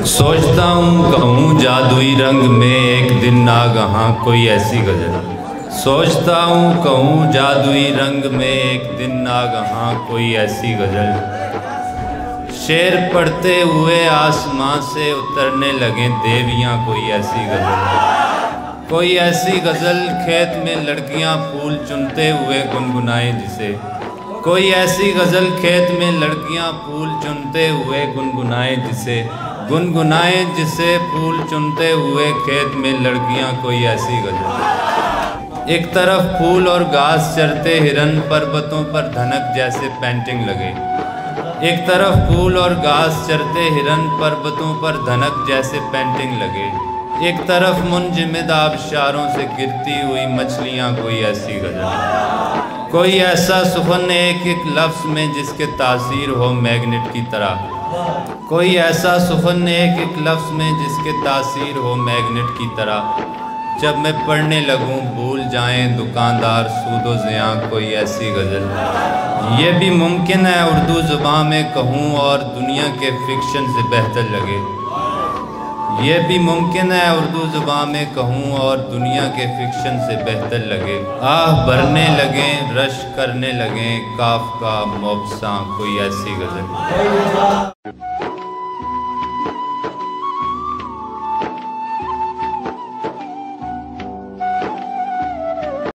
सोचता हूँ कहूँ जादुई रंग में एक दिन नागहां कोई ऐसी गज़ल। सोचता हूँ कहूँ जादुई रंग में एक दिन नागहां कोई ऐसी गज़ल। शेर पढ़ते हुए आसमां से उतरने लगे देवियाँ कोई ऐसी गज़ल। कोई ऐसी गज़ल खेत में लड़कियाँ फूल चुनते हुए गुनगुनाए जिसे। कोई ऐसी गज़ल खेत में लड़कियाँ फूल चुनते हुए गुनगुनाए जिसे फूल चुनते हुए खेत में लड़कियाँ कोई ऐसी गज़ल। एक तरफ फूल और घास चरते हिरन पर्वतों पर धनक जैसे पेंटिंग लगे। एक तरफ फूल और घास चरते हिरन पर्वतों पर धनक जैसे पेंटिंग लगे। एक तरफ मुंजमद आबशारों से गिरती हुई मछलियाँ कोई ऐसी गज़ल। कोई ऐसा सुखन एक एक लफ्ज़ में जिसके तासीर हो मैग्नेट की तरह। कोई ऐसा सुखन एक एक लफ्ज़ में जिसके तासीर हो मैग्नेट की तरह। जब मैं पढ़ने लगूं भूल जाएं दुकानदार सूदो ज़ियां कोई ऐसी गज़ल। ये भी मुमकिन है उर्दू ज़ुबान में कहूँ और दुनिया के फिक्शन से बेहतर लगे। ये भी मुमकिन है उर्दू ज़ुबान में कहूँ और दुनिया के फिक्शन से बेहतर लगे। आह भरने लगें रश करने लगें काफ का मोबसा कोई ऐसी गज़ल।